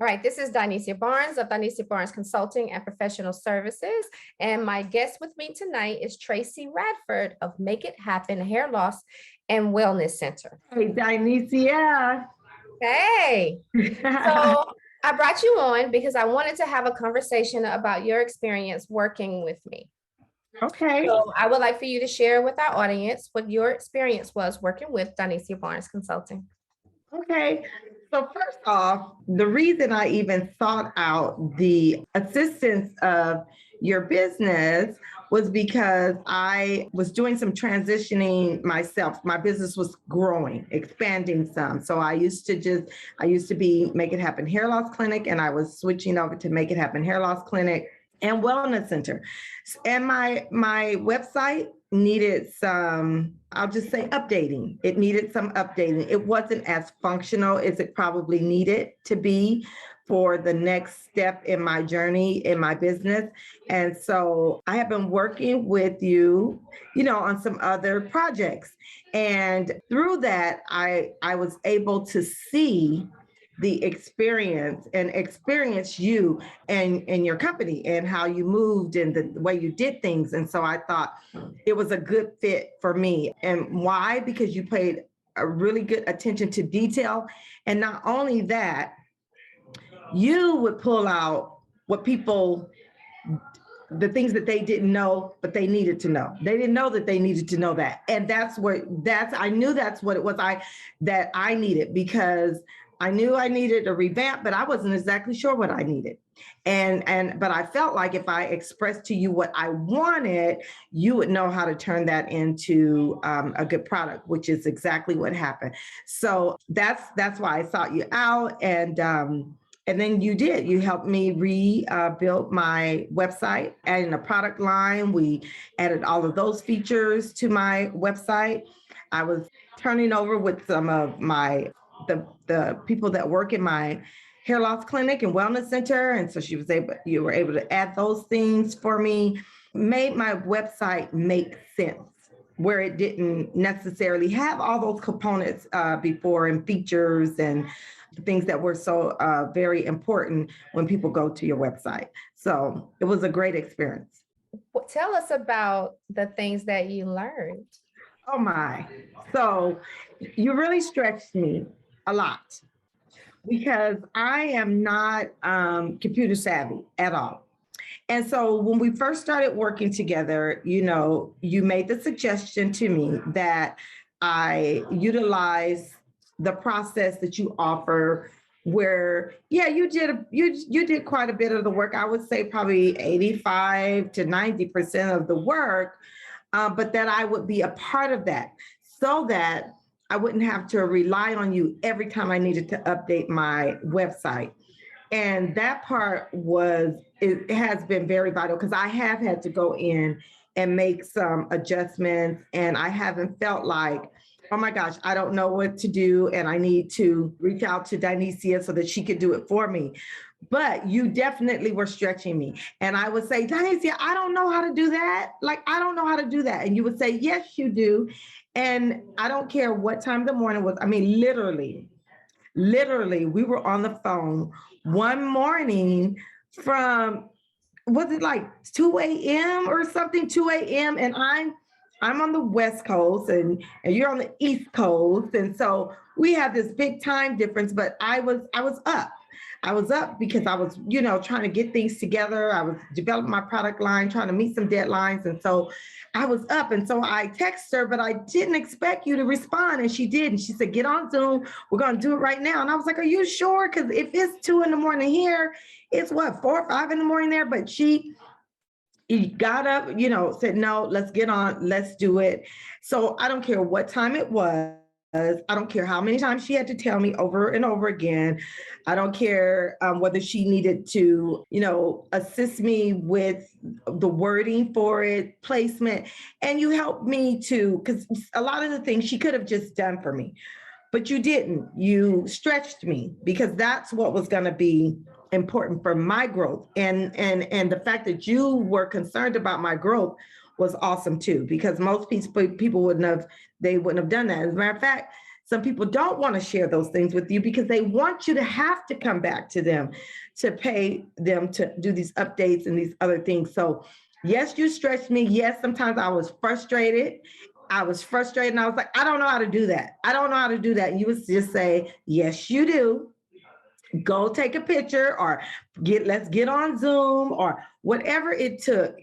All right, this is Dionysia Barnes of Dionysia Barnes Consulting and Professional Services. And my guest with me tonight is Tracie Radford of Make It Happen Hair Loss and Wellness Center. Hey, Dionysia. Hey. So I brought you on because I wanted to have a conversation about your experience working with me. Okay. So I would like for you to share with our audience what your experience was working with Dionysia Barnes Consulting. Okay. So first off, the reason I even sought out the assistance of your business was because I was doing some transitioning myself. My business was growing, expanding some. So I used to be Make It Happen Hair Loss Clinic, and I was switching over to Make It Happen Hair Loss Clinic and Wellness Center. And my website needed some, I'll just say updating. It needed some updating. It wasn't as functional as it probably needed to be for the next step in my journey in my business. And so I have been working with you, on some other projects. And through that, I was able to see the experience you and your company and how you moved and the way you did things. And so I thought it was a good fit for me. And why? Because you paid a really good attention to detail. And not only that, you would pull out the things that they didn't know, but they needed to know. They didn't know that they needed to know that. And I knew that's what it was that I needed, because I knew I needed a revamp, but I wasn't exactly sure what I needed. But I felt like if I expressed to you what I wanted, you would know how to turn that into a good product, which is exactly what happened. So that's why I sought you out. And then you did. You helped me rebuild my website, adding a product line. We added all of those features to my website. I was turning over with some of the people that work in my hair loss clinic and wellness center. And so you were able to add those things for me, made my website make sense where it didn't necessarily have all those components before, and features and things that were so very important when people go to your website. So it was a great experience. Well, tell us about the things that you learned. Oh my. So you really stretched me a lot, because I am not computer savvy at all. And so when we first started working together, you made the suggestion to me that I utilize the process that you offer, where, yeah, you did quite a bit of the work. I would say probably 85 to 90% of the work, but that I would be a part of that, so that I wouldn't have to rely on you every time I needed to update my website. And that part it has been very vital, because I have had to go in and make some adjustments, and I haven't felt like, oh my gosh, I don't know what to do, and I need to reach out to Dionysia so that she could do it for me. But you definitely were stretching me. And I would say, Dionysia, I don't know how to do that. I don't know how to do that. And you would say, yes, you do. And I don't care what time of the morning was. I mean, literally, we were on the phone one morning from, was it like 2 a.m. or something, 2 a.m. And I'm on the West Coast and you're on the East Coast. And so we have this big time difference, but I was up. I was up because I was, trying to get things together. I was developing my product line, trying to meet some deadlines. And so I was up. And so I texted her, but I didn't expect you to respond. And she did. And she said, get on Zoom. We're going to do it right now. And I was like, are you sure? Because if it's 2 a.m. here, it's 4 or 5 a.m. there. But she got up, said, no, let's get on. Let's do it. So I don't care what time it was. I don't care how many times she had to tell me over and over again. I don't care whether she needed to, assist me with the wording for it, placement. And you helped me because a lot of the things she could have just done for me, but you didn't. You stretched me, because that's what was going to be important for my growth. And the fact that you were concerned about my growth was awesome too, because most people wouldn't have done that. As a matter of fact, Some people don't want to share those things with you because they want you to have to come back to them to pay them to do these updates and these other things. So yes, you stretched me. Yes, sometimes I was frustrated. And I was like, I don't know how to do that. I don't know how to do that. And you would just say, yes, you do. Go take a picture or let's get on Zoom or whatever it took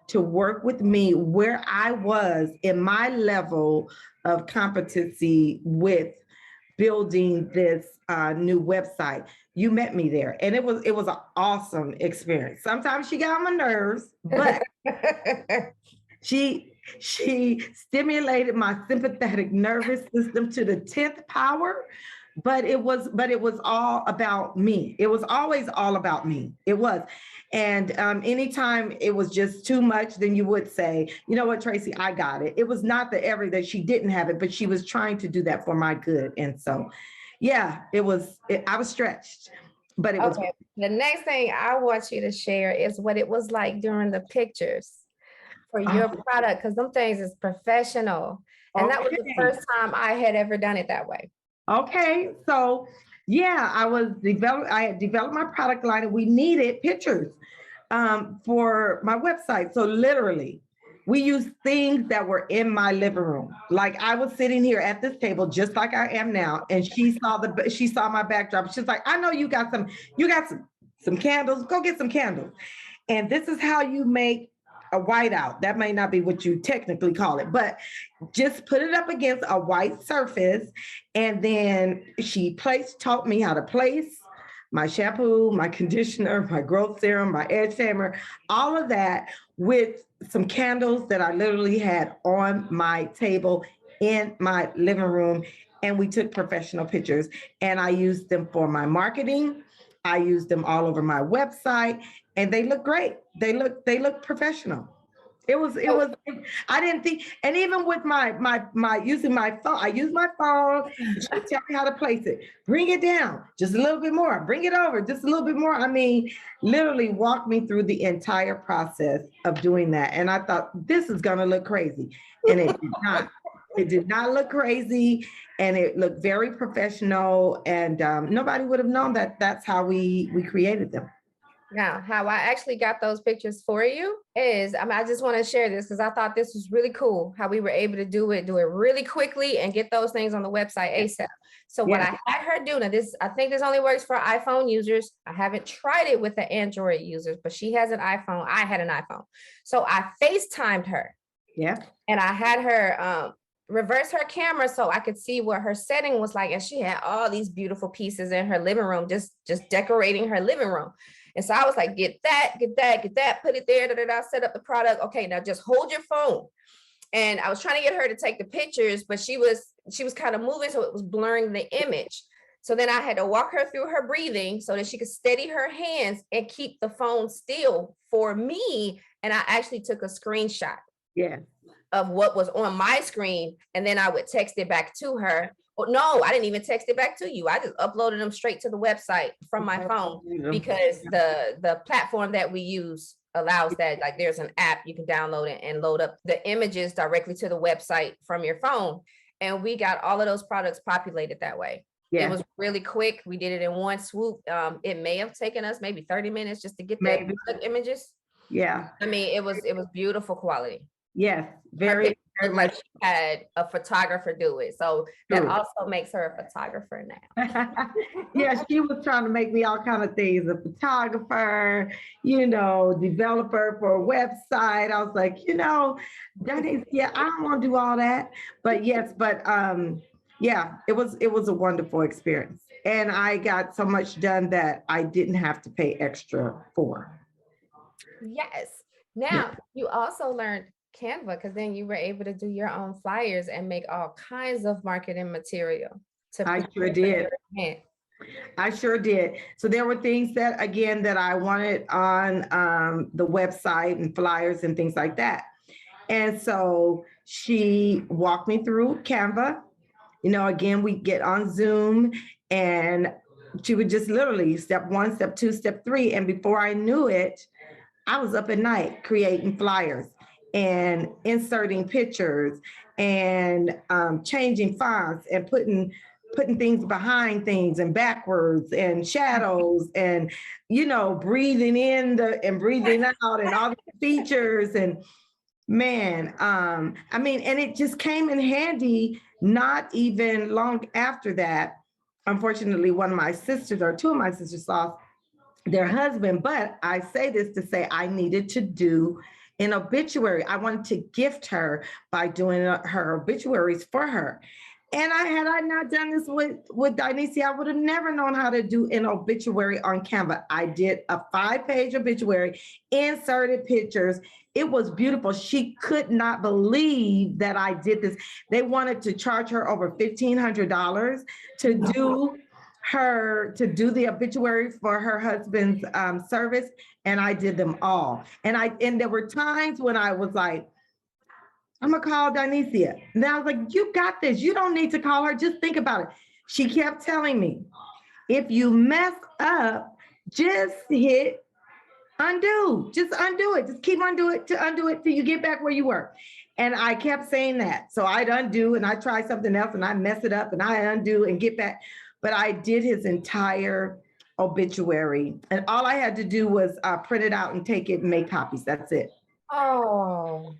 to work with me where I was in my level of competency with building this new website. You met me there, and it was an awesome experience. Sometimes she got on my nerves, but she stimulated my sympathetic nervous system to the 10th power. But it was all about me. It was always all about me. It was. And anytime it was just too much, then you would say, you know what, Tracie, I got it. It was not that she didn't have it, but she was trying to do that for my good. And so, yeah, I was stretched, but it was. Okay. The next thing I want you to share is what it was like during the pictures for your product, because them things is professional. And that was the first time I had ever done it that way. Okay, so yeah, I had developed my product line and we needed pictures for my website. So literally, we used things that were in my living room. Like I was sitting here at this table just like I am now, and she saw my backdrop. She's like, I know you got some candles. Go get some candles. And this is how you make a whiteout. That may not be what you technically call it, but just put it up against a white surface. And then she taught me how to place my shampoo, my conditioner, my growth serum, my edge tamer, all of that with some candles that I literally had on my table in my living room. And we took professional pictures and I used them for my marketing. I used them all over my website and they look great. They look professional. I didn't think, and even with my using my phone, I use my phone, she tell me how to place it. Bring it down just a little bit more, bring it over just a little bit more. I mean, literally walk me through the entire process of doing that. And I thought this is gonna look crazy. And it did not. It did not look crazy and it looked very professional and nobody would have known that that's how we created them. Now, how I actually got those pictures for you is, I just want to share this because I thought this was really cool how we were able to do it really quickly and get those things on the website ASAP. So what I had her do, now I think this only works for iPhone users. I haven't tried it with the Android users, but she has an iPhone. I had an iPhone. So I FaceTimed her. Yeah. And I had her reverse her camera so I could see what her setting was like. And she had all these beautiful pieces in her living room, just decorating her living room. And so I was like, get that, put it there, set up the product. Okay, now just hold your phone. And I was trying to get her to take the pictures, but she was kind of moving, so it was blurring the image. So then I had to walk her through her breathing so that she could steady her hands and keep the phone still for me. And I actually took a screenshot of what was on my screen. And then I would text it back to her. Well, no, I didn't even text it back to you. I just uploaded them straight to the website from my phone because the platform that we use allows that. Like there's an app you can download it and load up the images directly to the website from your phone. And we got all of those products populated that way. It was really quick. We did it in one swoop. It may have taken us maybe 30 minutes just to get the images. Yeah. I mean, it was beautiful quality. Yes, very much. She had a photographer do it, so that also makes her a photographer now. Yeah, she was trying to make me all kind of things, a photographer, developer for a website. I was like, I don't want to do all that, but it was a wonderful experience, and I got so much done that I didn't have to pay extra for. Yes. Now you also learned Canva because then you were able to do your own flyers and make all kinds of marketing material. I sure did. I sure did. So there were things that I wanted on the website and flyers and things like that. And so she walked me through Canva. Again, we get on Zoom and she would just literally step 1, step 2, step 3. And before I knew it, I was up at night creating flyers. and inserting pictures and changing fonts and putting things behind things and backwards and shadows and breathing in and breathing out and all the features. And man, I mean, and it just came in handy not even long after that. Unfortunately, one of my sisters or two of my sisters lost their husband. But I say this to say I needed to do an obituary. I wanted to gift her by doing her obituaries for her. And had I not done this with Dionysia, I would have never known how to do an obituary on Canva. I did a 5-page obituary, inserted pictures. It was beautiful. She could not believe that I did this. They wanted to charge her over $1,500 to do the obituary for her husband's service, and I did them all. And there were times when I was like, I'm gonna call Dionysia. And then I was like, you got this. You don't need to call her. Just think about it. She kept telling me, if you mess up, just hit undo. Just undo it. Just keep undo it till you get back where you were. And I kept saying that. So I'd undo and I try something else and I mess it up and I undo and get back. But I did his entire obituary. And all I had to do was print it out and take it and make copies. That's it. Oh.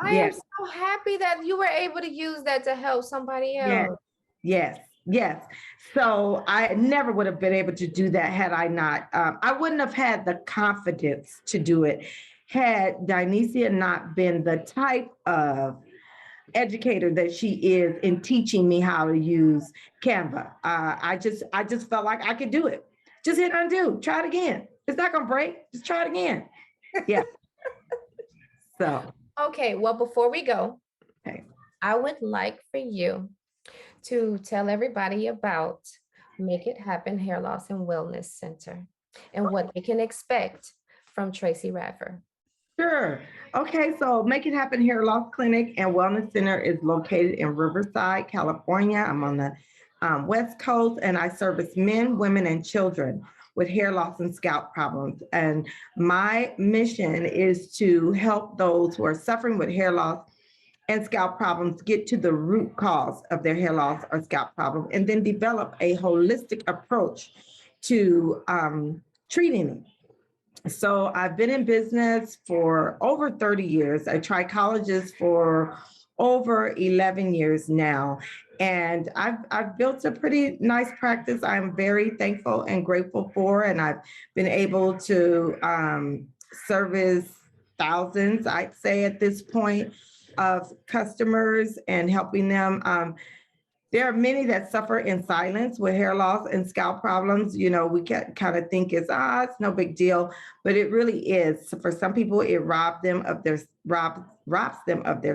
I am so happy that you were able to use that to help somebody else. Yes. So I never would have been able to do that had I not. I wouldn't have had the confidence to do it had Dionysia not been the type of educator that she is in teaching me how to use Canva. I just felt like I could do it. Just hit undo. Try it again. It's not gonna break. Just try it again. Yeah. So. Okay, well, before we go, I would like for you to tell everybody about Make It Happen Hair Loss and Wellness Center and what they can expect from Tracie Radford. Sure. Okay, so Make It Happen Hair Loss Clinic and Wellness Center is located in Riverside, California. I'm on the West Coast, and I service men, women, and children with hair loss and scalp problems. And my mission is to help those who are suffering with hair loss and scalp problems get to the root cause of their hair loss or scalp problem, and then develop a holistic approach to treating it. So I've been in business for over 30 years, a trichologist for over 11 years now. And I've built a pretty nice practice I'm very thankful and grateful for. And I've been able to service thousands, I'd say at this point, of customers and helping them. There are many that suffer in silence with hair loss and scalp problems. We can kind of think it's no big deal, but it really is. So for some people, it robs them of their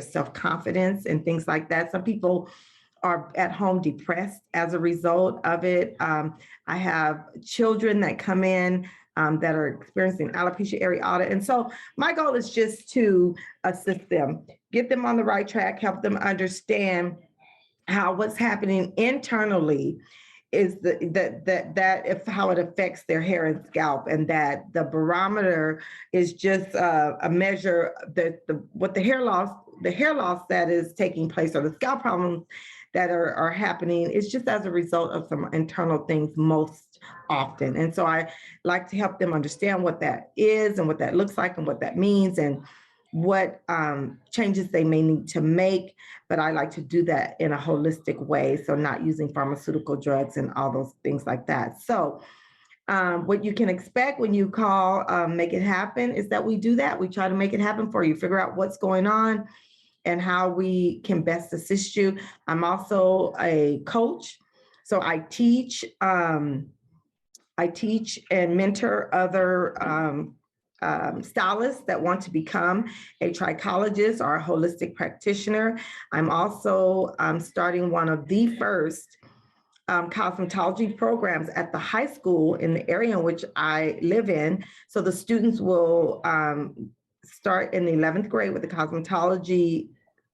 self-confidence and things like that. Some people are at home depressed as a result of it. I have children that come in that are experiencing alopecia areata. And so my goal is just to assist them, get them on the right track, help them understand how what's happening internally is how it affects their hair and scalp, and that the barometer is just a measure that the hair loss that is taking place, or the scalp problems that are happening, is just as a result of some internal things most often. And so I like to help them understand what that is and what that looks like and what that means and what changes they may need to make. But I like to do that in a holistic way, so not using pharmaceutical drugs and all those things like that. So what you can expect when you call Make It Happen is that we do that. We try to make it happen for you, figure out what's going on and how we can best assist you. I'm also a coach, so I teach and mentor other stylists that want to become a trichologist or a holistic practitioner. I'm also starting one of the first cosmetology programs at the high school in the area in which I live in. So the students will start in the 11th grade with the cosmetology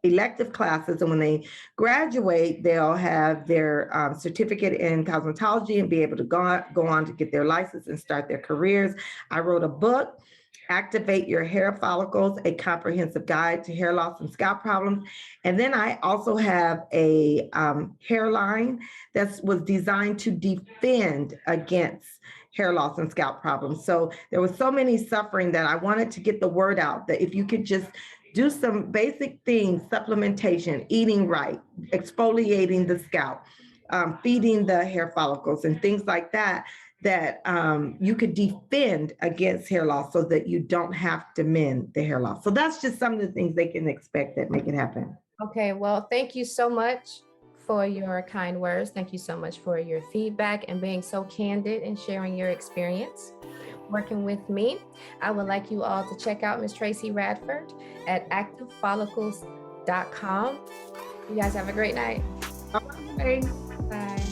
elective classes, and when they graduate, they'll have their certificate in cosmetology and be able to go on to get their license and start their careers. I wrote a book Activate Your Hair Follicles, a comprehensive guide to hair loss and scalp problems. And then I also have a hairline that was designed to defend against hair loss and scalp problems. So there was so many suffering that I wanted to get the word out that if you could just do some basic things, supplementation, eating right, exfoliating the scalp, feeding the hair follicles and things like that, that you could defend against hair loss so that you don't have to mend the hair loss. So that's just some of the things they can expect that make it happen. Okay, well, thank you so much for your kind words. Thank you so much for your feedback and being so candid and sharing your experience working with me. I would like you all to check out Miss Tracie Radford at activefollicles.com. You guys have a great night. Bye. Bye.